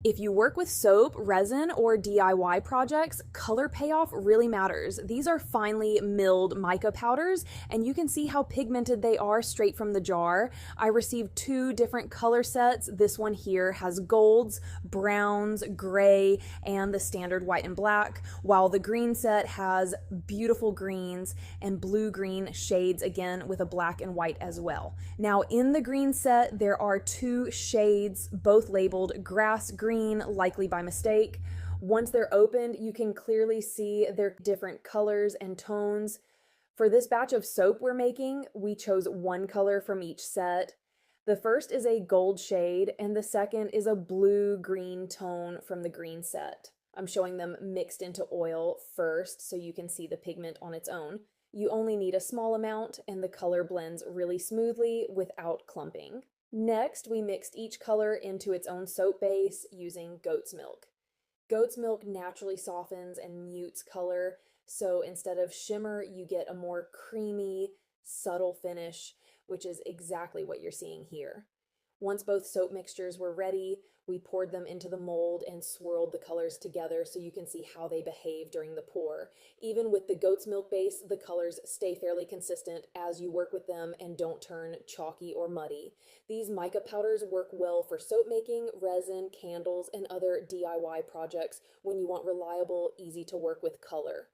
If you work with soap, resin, or DIY projects, color payoff really matters. These are finely milled mica powders, and you can see how pigmented they are straight from the jar. I received two different color sets. This one here has golds, browns, gray, and the standard white and black, while the green set has beautiful greens and blue-green shades, again with a black and white as well. Now, in the green set, there are two shades, both labeled grass green, likely by mistake. Once they're opened, you can clearly see their different colors and tones. For this batch of soap we're making, we chose one color from each set. The first is a gold shade, and the second is a blue-green tone from the green set. I'm showing them mixed into oil first so you can see the pigment on its own. You only need a small amount, and the color blends really smoothly without clumping. Next, we mixed each color into its own soap base using goat's milk. Goat's milk naturally softens and mutes color, so instead of shimmer, you get a more creamy, subtle finish, which is exactly what you're seeing here. Once both soap mixtures were ready, we poured them into the mold and swirled the colors together so you can see how they behave during the pour. Even with the goat's milk base, the colors stay fairly consistent as you work with them and don't turn chalky or muddy. These mica powders work well for soap making, resin, candles, and other DIY projects when you want reliable, easy to work with color.